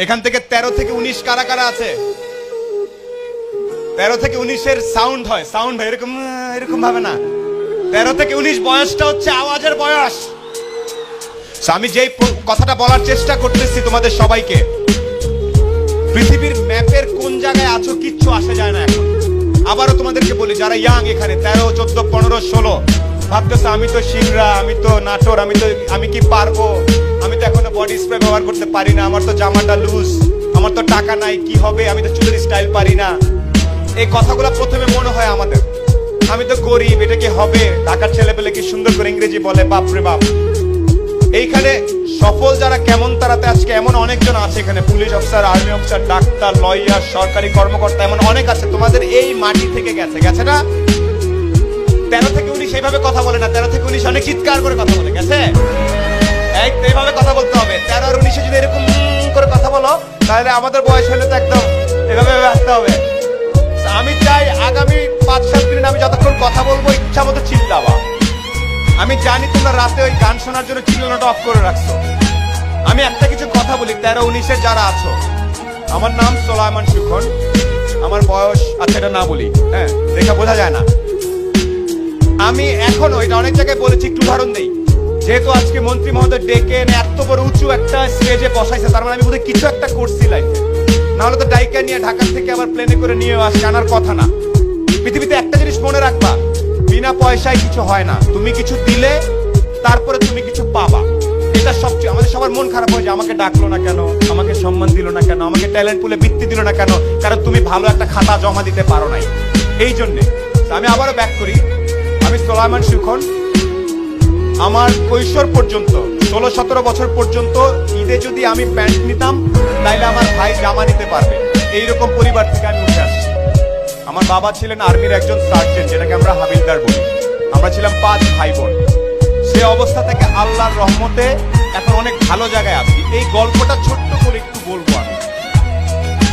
এখান থেকে 13 থেকে 19 কারা কারা আছে? 13 থেকে 19-এর সাউন্ড হয় এরকম এরকম ভাবে না। 13 থেকে 19 বয়সটা হচ্ছে আওয়াজের বয়স। আমি যেই কথাটা বলার চেষ্টা করতেছি তোমাদের সবাইকে, পৃথিবীর ম্যাপের কোন জায়গায় আছো কিচ্ছু আসে যায় না এখন। আবারও তোমাদেরকে বলি, যারা ইয়াং এখানে 13, 14, 15, 16 ভাবতেছে আমি তো সিংড়া, আমি তো নাটোর, আমি কি পারবো, আমি তো এখনো বডি স্প্রে ব্যবহার করতে পারি না, আমার তো জামাটা লুজ, আমার তো টাকা নাই, কি হবে, আমি তো চুলের স্টাইল পারি না। এই কথাগুলো প্রথমে মনে হয় আমাদের, আমি তো গরিব, এটা কি হবে, ঢাকার ছেলে পেলে কি সুন্দর করে ইংরেজি বলে, বাপরে বাপ। এইখানে সফল যারা কেমন তারাতে আজকে এমন অনেকজন আছে এখানে, police officer, army officer, doctor, lawyer, সরকারি কর্মকর্তা, এমন অনেক আছে তোমাদের এই মাটি থেকে গেছে না। 13 থেকে 19 এইভাবে কথা বলে না, 13 থেকে 19 অনেক চিৎকার করে কথা বলে গেছে। এইভাবে কথা বলতে হবে। 13 আর 19 যদি এরকম করে কথা বলো, তাহলে আমাদের বয়স হলে তো একদম এভাবে আসতে হবে। আমি চাই আগামী 5-7 দিন আমি যতক্ষণ কথা বলবো ইচ্ছা মতো চিল্লাবা। আমি জানি তোমরা রাতে ওই গান শোনার জন্য চিল্লানোটা অফ করে রাখছো। আমি একটা কিছু কথা বলি, 13-19-এর যারা আছো, আমার নাম সোলায়মান সুখন, আমার বয়স, আচ্ছা এটা না বলি, হ্যাঁ দেখা বোঝা যায় না। আমি এখনো এটা অনেক জায়গায় বলেছি, একটু উদাহরণ দেই। যেহেতু আজকে মন্ত্রী মহোদয় ডেকে এত বড় উঁচু একটা স্টেজে বসাইছে, তার মানে আমি বোধহয় কিছু একটা করছি লাইফে। নাহলে তো ডাইকা নিয়ে ঢাকা থেকে আবার প্লেনে করে নিয়ে আসে, আনার কথা না। পৃথিবীতে একটা জিনিস মনে রাখবা, বিনা পয়সায় কিছু হয় না। তুমি কিছু দিলে তারপরে তুমি কিছু পাবা। এটা সবচেয়ে আমাদের সবার মন খারাপ হয়ে যায়, আমাকে ডাকলো না কেন, আমাকে সম্মান দিল না কেন, আমাকে ট্যালেন্ট পুলে বৃত্তি দিল না কেন, কারণ তুমি ভালো একটা খাতা জমা দিতে পারো নাই। এই জন্যে আমি আবারও ব্যাক করি, আমি সোলায়মান সুখন। আমার কৈশোর পর্যন্ত 16-17 বছর পর্যন্ত ঈদে যদি আমি প্যান্ট নিতাম, তাইলে আমার ভাই জামা নিতে পারবে, এইরকম পরিবার থেকে আমি উঠে আসছি। আমার বাবা ছিলেন আর্মির একজন সার্জেন্ট, যেটাকে আমরা হাবিলদার বলি। আমরা ছিলাম 5 ভাই বোন। সে অবস্থা থেকে আল্লাহর রহমতে এখন অনেক ভালো জায়গায় আছি। এই গল্পটা ছোট্ট করে একটু বলবো।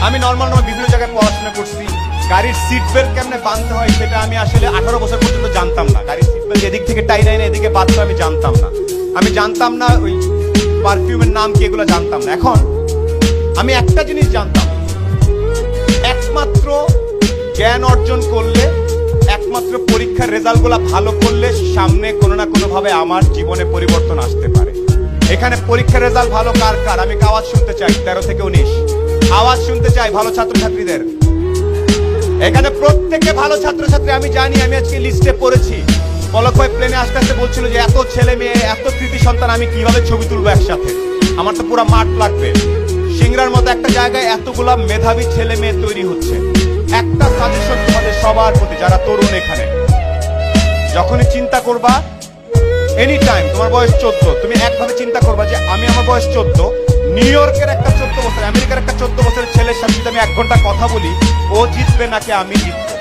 আমি নর্মাল বিভিন্ন জায়গায় পড়াশোনা করছি। গাড়ির সিট বেল্ট কেমনে বাঁধতে হয় সেটা আমি আসলে 18 বছর পর্যন্ত জানতাম না। গাড়ির সিট বেল্ট এদিক থেকে টাই না এদিকে বাঁধতে আমি জানতাম না। আমি জানতাম না ওই পারফিউমের নাম কি, এগুলো জানতাম না। এখন আমি একটা জিনিস জানতাম, একমাত্র জ্ঞান অর্জন করলে, একমাত্র পরীক্ষার রেজাল্টগুলো ভালো করলে সামনে কোনো না কোনো ভাবে আমার জীবনে পরিবর্তন আসতে পারে। এখানে পরীক্ষার রেজাল্ট ভালো কার কার আমি আওয়াজ শুনতে চাই। 13 থেকে 19 আওয়াজ শুনতে চাই ভালো ছাত্রছাত্রীদের। এখানে প্রত্যেকে ভালো ছাত্রছাত্রী আমি জানি। আমি আজকে লিস্টে পড়েছি, পলক ভাই প্লেনে আস্তে আস্তে বলছিল যে এত ছেলে মেয়ে, এত কৃতি সন্তান আমি কিভাবে ছবি তুলবো একসাথে, আমার তো পুরো মাঠ লাগবে। সিংড়ার মতো একটা জায়গায় এতগুলা মেধাবী ছেলে মেয়ে তৈরি হচ্ছে। একটা সাজেশন তোমাদের সবার প্রতি, যারা তরুণ এখানে, যখনই চিন্তা করবা, এনি টাইম তোমার বয়স 14, তুমি একভাবে চিন্তা করবা যে আমি, আমার বয়স 14, নিউ ইয়র্কের একটা 14 বছর, আমেরিকার একটা 14 বছরের ছেলের সাথে যদি আমি 1 ঘন্টা কথা বলি, ও জিতবে নাকি আমি জিতবো।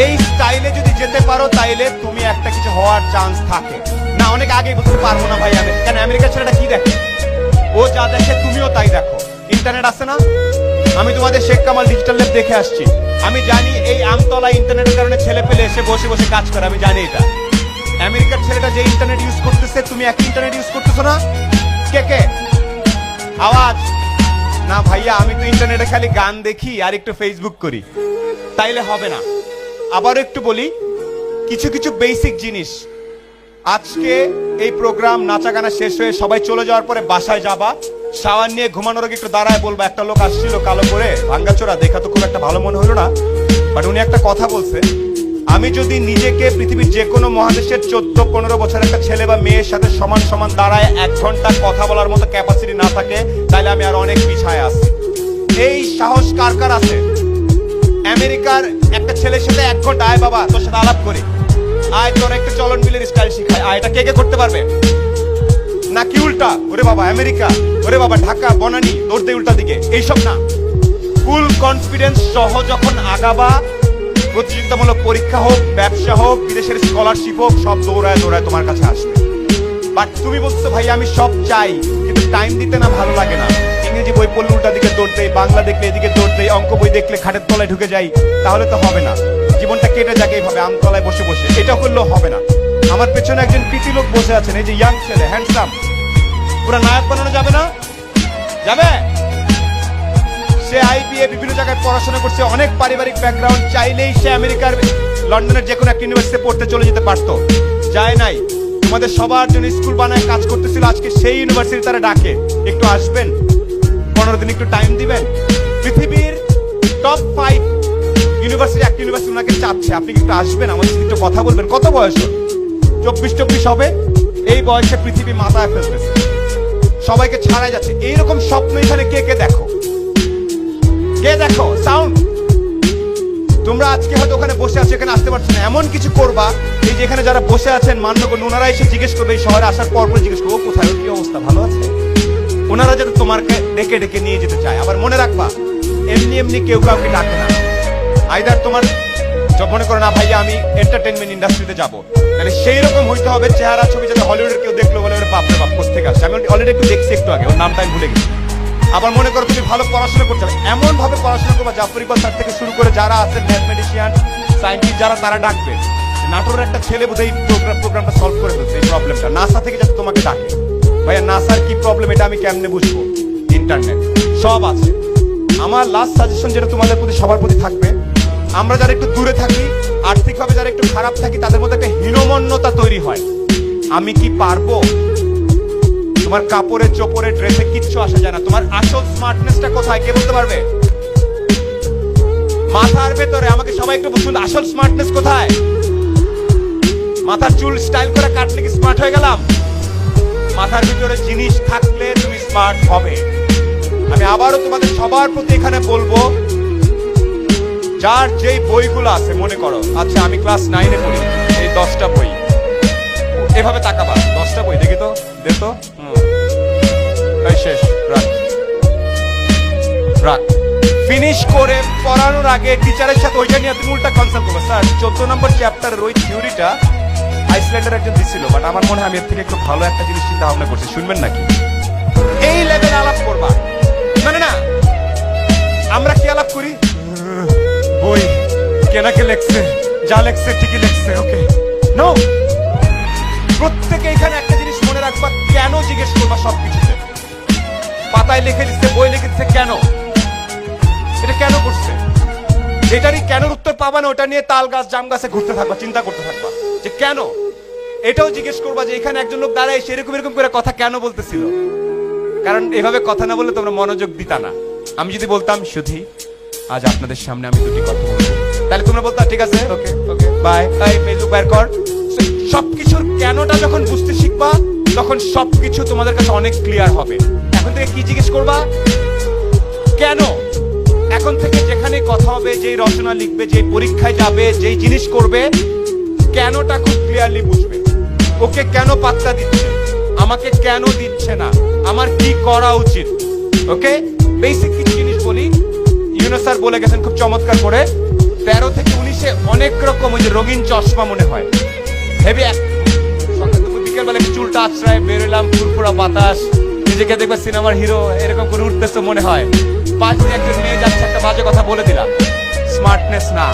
এই স্টাইলে যদি যেতে পারো, তাইলে তুমি একটা কিছু হওয়ার চান্স থাকে না। অনেক আগেই বুঝতে পারবো না ভাই আমি, কেন আমেরিকার ছেলেটা কি দেখে, ও যা দেখে তুমিও তাই দেখো। ইন্টারনেট আছে না, আমি তোমাদের শেখ কামাল ডিজিটাল ল্যাব দেখে আসছি। আমি জানি এই আমতলা ইন্টারনেটের কারণে ছেলে পেলে এসে বসে বসে কাজ করে, আমি জানি এটা। আমেরিকার ছেলেটা যে ইন্টারনেট ইউজ করতেছে, তুমি একই ইন্টারনেট ইউজ করতেছো না? কে কে আওয়াজ না? ভাইয়া আমি তো ইন্টারনেটে খালি গান দেখি আর একটু ফেসবুক করি, তাইলে হবে না। আবার একটু বলি কিছু কিছু বেসিক জিনিস। আজকে এই প্রোগ্রাম নাচা গানা শেষ হয়ে সবাই চলে যাওয়ার পরে বাসায় যাবা, শাওয়ার নিয়ে ঘুমানোর আগে একটু দাঁড়ায় বলবা, একটা লোক আসছিল কালো করে, ভাঙ্গাচোরা, দেখা তো খুব একটা ভালো মনে হলো না, বাট উনি একটা কথা বলছে, আমি যদি নিজেকে পৃথিবীর যে কোনো মহাদেশের 14-15 বছরের একটা ছেলে বা মেয়ের সাথে সমান সমান দাঁড়ায় 1 ঘন্টা কথা বলার মতো ক্যাপাসিটি না থাকে, তাহলে আমি আর অনেক পিছায় আছি। এই সাহস কার কার আছে? আমেরিকার একটা ছেলের সাথে 1 ঘন্টা, আয় বাবা তোর সাথে আলাপ করি, আয় তোর একটা চলন বিলের স্টাইল শিখায়, আয়, এটা কে কে করতে পারবে? নাকি উল্টা, ওরে বাবা আমেরিকা, ওরে বাবা ঢাকা, বনানী, দৌড়তে উল্টা দিকে, এইসব না। ফুল কনফিডেন্স সহ যখন আগাবা, প্রতিযোগিতামূলক পরীক্ষা হোক, ব্যবসা হোক, বিদেশের স্কলারশিপ হোক, সব দৌড়ায় দৌড়ায় তোমার কাছে আসবে। বাট তুমি বলছো ভাই আমি সব চাই, কিন্তু টাইম দিতে না ভালো লাগে না। ইংরেজি বই পড়লে উল্টা দিকে দৌড়তে, বাংলা দেখলে এদিকে দৌড়তে, অঙ্ক বই দেখলে খাটের তলায় ঢুকে যাই, তাহলে তো হবে না। জীবনটা কেটে যাকে এইভাবে আমতলায় বসে বসে, এটা করলেও হবে না। আমার পেছনে একজন পিটি লোক বসে আছেন, এই যে ইয়াং ছেলে, হ্যান্ডসাম, পুরো নায়ক বানানো যাবে না? যাবে? সে IBA বিভিন্ন জায়গায় পড়াশোনা করছে, অনেক পারিবারিক ব্যাকগ্রাউন্ড, চাইলেই সে আমেরিকার লন্ডনের যে কোনো একটা ইউনিভার্সিটিতে পড়তে চলে যেতে পারতো, যায় নাই। তোমাদের সবার জন্য স্কুল বানায় কাজ করতেছিল, আজকে সেই ইউনিভার্সিটি তারা ডাকে, একটু আসবেন, 15 দিন একটু টাইম দিবেন। পৃথিবীর টপ 5 ইউনিভার্সিটি, একটা ইউনিভার্সিটি ওনাকে চাচ্ছে, আপনি একটু আসবেন, আমাদের সাথে একটু কথা বলবেন। কত বয়স? 24 হবে। এই বয়সে পৃথিবী মাথায় ফেলতেছে, সবাইকে ছাড়াই যাচ্ছে। এইরকম স্বপ্ন এখানে কে কে দেখো? কে দেখো? সাউন্ড। তোমরা আজকে হয়তো ওখানে বসে আছো, এখানে আসতে পারছো না, এমন কিছু করবা এই যে এখানে যারা বসে আছেন মান্যগণ্য, ওনারা এসে জিজ্ঞেস করবে, এই শহরে আসার পর জিজ্ঞেস করবো কোথায়, ওর কি অবস্থা, ভালো আছে? ওনারা যেন তোমাকে ডেকে ডেকে নিয়ে যেতে চায়। আবার মনে রাখবা, এমনি এমনি কেউ কাউকে ডাকে না। আইদার তোমার মনে করো না ভাইয়া আমি এন্টারটেনমেন্ট ইন্ডাস্ট্রিতে যাবো, তাহলে সেই রকম হইতে হবে চেহারা ছবি, যাতে হলিউডের কেউ দেখলো বলে ওর বাপরে বাপ কোথেকে আসছে। আমি অলরেডি একটু দেখছি একটু আগে, ওর নামটা আমি ভুলে গেছি। আবার মনে করো তুমি ভালো পড়াশোনা করতে হবে, এমন ভাবে পড়াশোনা করবা জাফর ইকবাল স্যার থেকে শুরু করে যারা আছে ম্যাথমেটিশিয়ান, সায়েন্টিস্ট যারা, তারা ডাকবে। নাটোরের একটা ছেলে বোধহয় এই প্রোগ্রামটা সলভ করে ফেলছে, এই প্রবলেমটা। নাসা থেকে যাতে তোমাকে ডাকে, ভাইয়া নাসার কি প্রবলেম এটা আমি কেমনে বুঝবো? ইন্টারনেট সব আছে। আমার লাস্ট সাজেশন যেটা তোমাদের প্রতি সবার প্রতি থাকবে, আমরা যারা একটু দূরে থাকি, আর্থিকভাবে যারা একটু খারাপ থাকি, তাদের মধ্যে একটা হীনমন্যতা তৈরি হয়, আমি কি পারবো? তোমার কাপড়ে চোপড়ে ড্রেসে কিচ্ছু আসা যায় না। তোমার আসল স্মার্টনেসটা কোথায় কে বলতে পারবে? মাথার ভেতরে। আমাকে সবাই একটু বুঝুন, আসল স্মার্টনেস কোথায়? মাথার চুল স্টাইল করে কাটলে কি স্মার্ট হয়ে গেলাম? মাথার ভিতরে জিনিস থাকলে তুমি স্মার্ট হবে। আমি আবারও তোমাদের সবার প্রতি এখানে বলবো, যার যেই বইগুলো আছে, মনে করো আচ্ছা আমি ক্লাস 9-এ পড়ি, এই 10টা বই, এভাবে তাকাবা, 10টা বই দেখি তো, দেখো শেষ, রাখ। ফিনিশ করে পড়ানোর আগে টিচারের সাথে ওইটা নিয়ে তুমি উল্টা কনসাল্ট করবে। স্যার 14 নম্বর চ্যাপ্টারের ওই থিওরিটা আইসল্যান্ডের একজন দিছিল, বাট আমার মনে হয় আমি এর থেকে একটু ভালো একটা জিনিস চিন্তা ভাবনা করছি, শুনবেন নাকি? এই লেভেল আলাপ করবা, মানে না আমরা কি আলাপ করি? বই কেনাকে লেখছে, যা লেখছে ঠিকই লেখছে, ওকে নো। প্রত্যেকে এখানে একটা জিনিস মনে রাখবা, কেন জিজ্ঞেস করবা সবকিছুতে। পাতায় লিখে দিচ্ছে, বই লিখে দিচ্ছে, কেন? এটা কেন করছে? এটারই কেন উত্তর পাবা না, ওটা নিয়ে তাল গাছ জাম গাছে ঘুরতে থাকবা, চিন্তা করতে থাকবা যে কেন। এটাও জিজ্ঞেস করবা যে এখানে একজন লোক দাঁড়ায় সেরকম এরকম করে কথা কেন বলতেছিল, কারণ এভাবে কথা না বললে তোমরা মনোযোগ দিতা না। আমি যদি বলতাম শুধু আজ আপনাদের সামনে আমি দুটি কথা বলবো, তাহলে তোমরা বলতা ঠিক আছে, ওকে ওকে বাই, তাই ফেসবুক বের কর। সবকিছুর কেনটা যখন বুঝতে শিখবা, তখন সবকিছু তোমাদের কাছে অনেক ক্লিয়ার হবে। এখন থেকে কি জিজ্ঞেস করবা? কেন। এখন থেকে যেখানে কথা হবে, যেই রচনা লিখবে, যেই পরীক্ষায় যাবে, যেই জিনিস করবে, কেনটা খুব ক্লিয়ারলি বুঝবে। ওকে কেন পাত্তা দিচ্ছে, আমাকে কেন দিচ্ছে না, আমার কি করা উচিত। ওকে, বেসিক কিছু জিনিস বলি। ইউনুস স্যার বলে গেছেন খুব চমৎকার করে, 13 থেকে 19-এ অনেক রকম ওই যে রঙিন চশমা মনে হয়, হেভি বিকেল বেলা চুলটা আছড়ায় বেরোলাম, ফুরফুরা বাতাস, নিজেকে দেখবে সিনেমার হিরো এরকম করে উঠতেছে মনে হয়। পাঁচ দিয়ে একজন মেয়ে যাচ্ছে, একটা বাজে কথা বলে দিলাম, স্মার্টনেস না।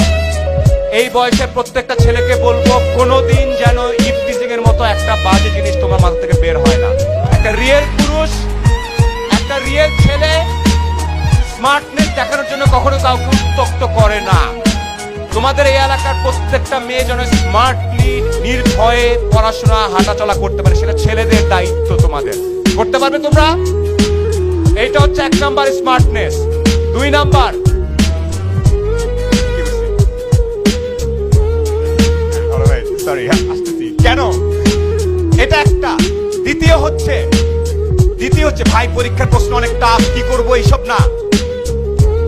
এই বয়সে প্রত্যেকটা ছেলেকে বলবো, কোনোদিন যেন ইফটিজিং এর মতো একটা বাজে জিনিস তোমার মাথা থেকে বের হয় না। একটা রিয়েল পুরুষ, একটা রিয়েল ছেলে স্মার্টনেস দেখানোর জন্য কখনো কাউকে উত্তক্ত করে না। তোমাদের এই এলাকার প্রত্যেকটা মেয়ে যেন স্মার্টলি নির্ভয়ে পড়াশোনা হাঁটাচলা করতে পারে, সেটা ছেলেদের দায়িত্ব। তোমাদের করতে পারবে তোমরা? এইটা হচ্ছে 1 নাম্বার স্মার্টনেস। 2 নাম্বার কেন, এটা একটা। দ্বিতীয় হচ্ছে ভাই পরীক্ষার প্রশ্ন অনেক টাফ, কি করবো এইসব না।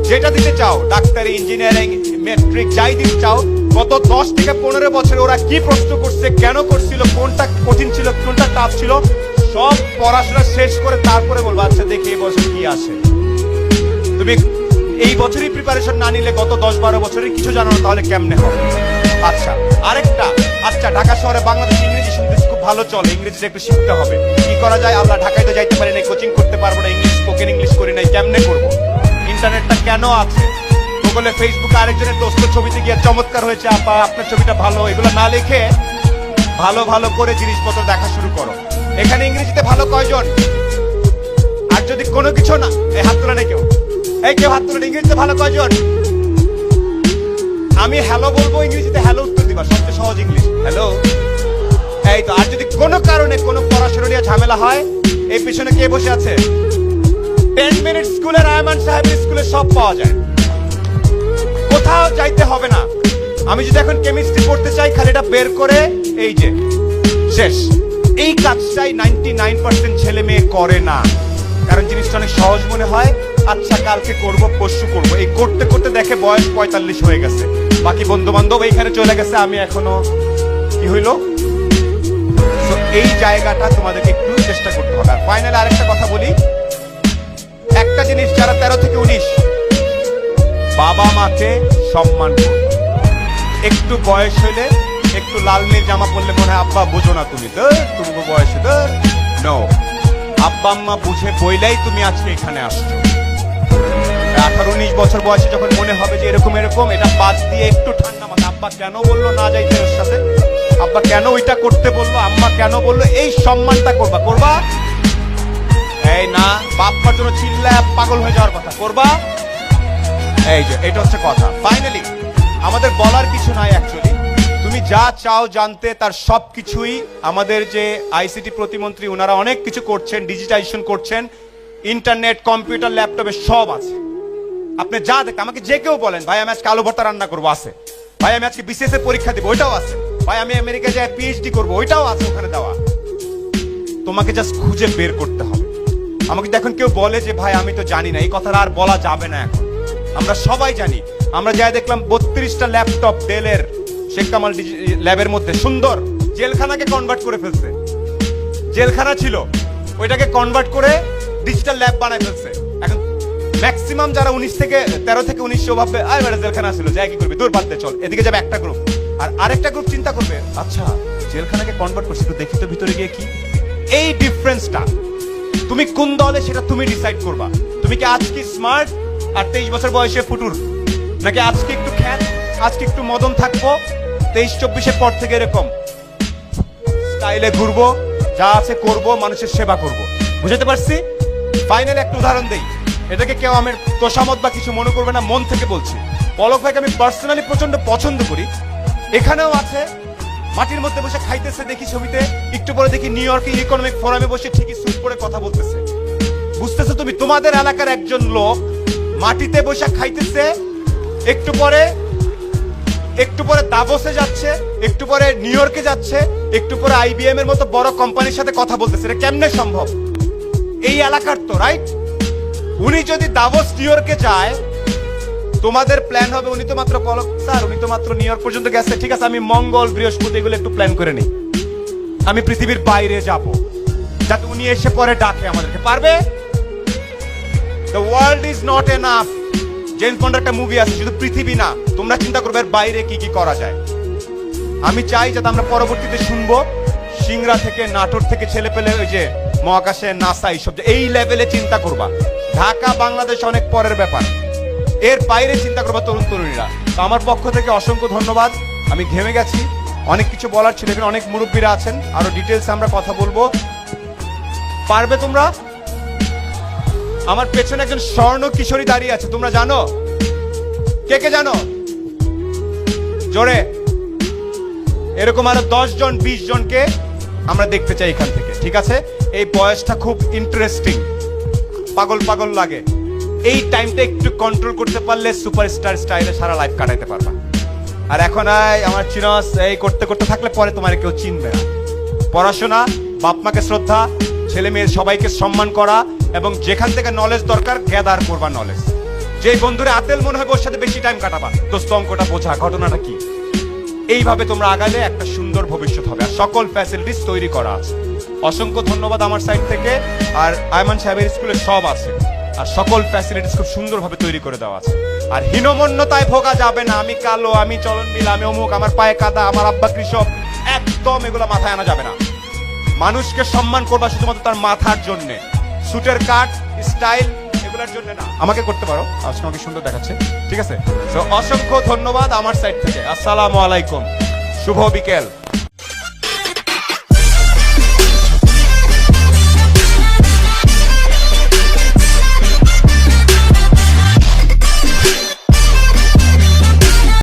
যেটা দিতে চাও, ডাক্তারি, ইঞ্জিনিয়ারিং, ম্যাট্রিক, যাই দিতে চাও, গত 10 থেকে 15 বছরে ওরা কি প্রশ্ন করছে, কেন করছিল, কোনটা কঠিন ছিল, কোনটা টাফ ছিল, সব পড়াশোনা শেষ করে তারপরে বলবো আচ্ছা দেখি এই বছর কি আসে। তুমি এই বছরই প্রিপারেশন না নিলে গত 10-12 বছরের কিছু জানো না, তাহলে কেমনে হবে? আচ্ছা আরেকটা, আচ্ছা ঢাকা শহরে বাংলাদেশ ইংরেজি শুনতে খুব ভালো চলে, ইংরেজিটা একটু শিখতে হবে। কি করা যায়? আল্লাহ, ঢাকায় তো যাইতে পারি না, কোচিং করতে পারবো না, ইংলিশ স্পোকেন ইংলিশ করি নাই, কেমনে করবো? ইন্টারনেটটা কেন আছে? গুগলে, ফেসবুকে আরেকজনের দোস্ত ছবিতে গিয়ে চমৎকার হয়েছে আপা, আপনার ছবিটা ভালো, এগুলো না লিখে ভালো ভালো করে জিনিসপত্র দেখা শুরু করো। এখানে ইংরেজিতে ভালো কয়জন? আর যদি কোনো কিছু না, এই হাত তোলা নেই কেউ, এই কেউ হাত তুলে, ইংরেজিতে ভালো কয়জন? আমি হ্যালো বলবো, ইংরেজিতে হ্যালো উত্তর দিবা, সবচেয়ে সহজ ইংলিশ, হ্যালো। এই তো। আর যদি কোনো কারণে কোনো পড়াশোনা নিয়ে ঝামেলা হয়, এই পিছনে কে বসে আছে? 10 মিনিট স্কুলের আয়মান সাহেবের স্কুলে সব পাওয়া যায়, কোথাও যাইতে হবে না। আমি যদি এখন কেমিস্ট্রি পড়তে চাই, খালি এটা বের করে এই যে শেষ। এই কাজটাই 99% ছেলে মেয়ে করে না, কারণ জিনিসটা অনেক সহজ মনে হয়। আচ্ছা কালকে করব, পরশু করব, এই করতে করতে দেখে বয়স 45 হয়ে গেছে, বাকি বন্ধু বান্ধব এইখানে চলে গেছে, আমি এখনো কি হইলো। এই জায়গাটা তোমাদেরকে একটু চেষ্টা করতে হবে। আর ফাইনালি আরেকটা কথা বলি, একটা জিনিস, যারা 13 থেকে 19, বাবা মাকে সম্মান করবে। একটু বয়স হলে একটু লাল নীল জামা পরলে মনে হয় আব্বা বোঝো না তুমি, তুমি বয়সে নো, আব্বা আম্মা বুঝে বইলেই তুমি আজকে এখানে আসছো। 18-19 বছর বয়সে যখন মনে হবে যে এরকম এরকম, এটা বাদ দিয়ে একটু ঠান্ডা মাথা, আব্বা কেন বললো না যাইতে ওর সাথে, আব্বা কেন ওইটা করতে বললো, আম্মা কেন বললো, এই সম্মানটা করবা। এই না বাপ্পার জন্য চিল্লা পাগল হয়ে যাওয়ার কথা, করবা। এই যে এটা হচ্ছে কথা। ফাইনালি আমাদের বলার কিছু নাই অ্যাকচুয়ালি, তুমি যা চাও জানতে তার সবকিছুই আমাদের যে আইসিটি প্রতিমন্ত্রী, ওনারা অনেক কিছু করছেন, ডিজিটাইজেশন করছেন, ইন্টারনেট, কম্পিউটার, ল্যাপটপে সব আছে। আপনি যা দেখেন, আমাকে যে কেউ বলেন ভাই আমি আজকে আলু ভর্তা রান্না করবো, আছে। ভাই আমি আজকে বিসিএস এর পরীক্ষা দিব, ওইটাও আছে। ভাই আমি আমেরিকা যাই পিএইচডি করবো, ওইটাও আছে ওখানে দেওয়া। তোমাকে জাস্ট খুঁজে বের করতে হবে। আমাকে এখন কেউ বলে যে ভাই আমি তো জানি না, এই কথাটা আর বলা যাবে না এখন, আমরা সবাই জানি। আমরা যাই দেখলাম 32টা ল্যাপটপ ডেলের শেখ কামাল ল্যাবের মধ্যে, সুন্দর, জেলখানাকে কনভার্ট করে ফেলছে। জেলখানা ছিল, ওইটাকে কনভার্ট করে ডিজিটাল ল্যাব বানায় ফেলছে। এখন ম্যাক্সিমাম যারা 13 থেকে 19 ভাববে আয় বেটা জেলখানা ছিল, যাই কি করবি, দূর বাদ দে, চল। এদিকে যাবে একটা গ্রুপ, আর আরেকটা গ্রুপ চিন্তা করবে আচ্ছা জেলখানাকে কনভার্ট করছি, তো দেখি তো ভিতরে গিয়ে কি। এই ডিফারেন্সটা তুমি কোন দলে সেটা তুমি ডিসাইড করবা। তুমি কি আজকে স্মার্ট আর 23 বছর বয়সে ফুটুর, নাকি আজকে একটু খ্যাত, আজকে একটু মদন থাকবো, 23-24-এর পর থেকে এরকম স্টাইলে ঘুরবো, যা আছে করব, মানুষের সেবা করব। বুঝতে পারছি? ফাইনালি একটা উদাহরণ দেই, এটাকে কেউ আমার তোষামত বা কিছু মনে করবে না, মন থেকে বলছি। পলক ভাইকে আমি পার্সোনালি প্রচন্ড পছন্দ করি, এখানেও আছে, মাটির মধ্যে বসে খাইতেছে দেখি ছবিতে, একটু পরে দেখি নিউ ইয়র্কে ইকোনমিক ফোরামে বসে ঠিকই স্যুট পরে কথা বলতেছে। বুঝতেছো তুমি? তোমাদের এলাকার একজন লোক মাটিতে বসে খাইতেছে, একটু পরে দাভোসে যাচ্ছে, একটু পরে নিউ ইয়র্কে যাচ্ছে, একটু পরে আইবিএম এর মতো বড় কোম্পানির সাথে কথা বলতেছে। এটা কেমনে সম্ভব? এই এলাকার তো, রাইট? উনি যদি দাভোস নিউ ইয়র্কে যায়, তোমাদের প্ল্যান হবে উনি তো মাত্র পলক স্যার, উনি তো মাত্র নিউ ইয়র্ক পর্যন্ত গেছে, ঠিক আছে আমি মঙ্গল বৃহস্পতি এগুলো একটু প্ল্যান করে নিই, আমি পৃথিবীর বাইরে যাব, যাতে উনি এসে পরে ডাকে আমাদেরকে। পারবে? The world is not enough. James বন্ডের একটা মুভি আছে, শুধু পৃথিবী না, তোমরা চিন্তা করবে এর বাইরে কি কি করা যায়। আমি চাই যাতে আমরা পরবর্তীতে শুনবো সিংড়া থেকে, নাটোর থেকে ছেলে পেলে ওই যে মহাকাশে নাসা এইসব, এই লেভেলে চিন্তা করবা। ঢাকা বাংলাদেশ অনেক পরের ব্যাপার, এর বাইরে চিন্তা করবা তরুণ তরুণীরা। তো আমার পক্ষ থেকে অসংখ্য ধন্যবাদ। আমি ঘেমে গেছি, অনেক কিছু বলার ছিল, এখানে অনেক মুরব্বীরা আছেন, আরো ডিটেলস আমরা কথা বলবো। পারবে তোমরা? আমার পেছনে একজন স্বর্ণ কিশোরী দাঁড়িয়ে আছে, তোমরা জানো? কে কে জানো? জোরে। এরকম আরো 10 জন 20 জনকে আমরা দেখতে চাই এখান থেকে, ঠিক আছে? এই বয়সটা খুব ইন্টারেস্টিং, পাগল পাগল লাগে। এই টাইমটা একটু কন্ট্রোল করতে পারলে সুপারস্টার স্টাইলে সারা লাইফ কাটাইতে পারবা। আর এখন আমার চিনস এই করতে করতে থাকলে পরে তোমার কেউ চিনবে না। পড়াশোনা, বাপ মাকে শ্রদ্ধা, ছেলে মেয়ের সবাইকে সম্মান করা, এবং যেখান থেকে নলেজ দরকার গ্যাদার করবা নলেজ। যে বন্ধুরা আতেল মনে হয় ওর সাথে বেশি টাইম কাটাবা, দোস্ত অঙ্কটা বোঝা, ঘটনাটা কি। এইভাবে তোমরা আগালে একটা সুন্দর ভবিষ্যৎ হবে, আর সকল ফ্যাসিলিটিস তৈরি করা আছে। অসংখ্য ধন্যবাদ আমার সাইড থেকে। আর আয়মান সাহেবের স্কুলে সব আছে, আর সকল ফ্যাসিলিটিস খুব সুন্দরভাবে তৈরি করে দেওয়া আছে। আর হীনমন্যতায় ভোগা যাবে না, আমি কালো, আমি চলনবিল, আমি অমুক, আমার পায়ে কাদা, আমার আব্বা কৃষক, একদম এগুলো মাথায় আনা যাবে না। মানুষকে সম্মান করবা শুধুমাত্র তার মাথার জন্যে, সুটের কাট, স্টাইল এগুলোর জন্য না। আমাকে করতে পারো, আজকে আমাকে সুন্দর দেখাচ্ছে, ঠিক আছে? তো অসংখ্য ধন্যবাদ আমার সাইড থেকে। আসসালামু আলাইকুম, শুভ বিকেল।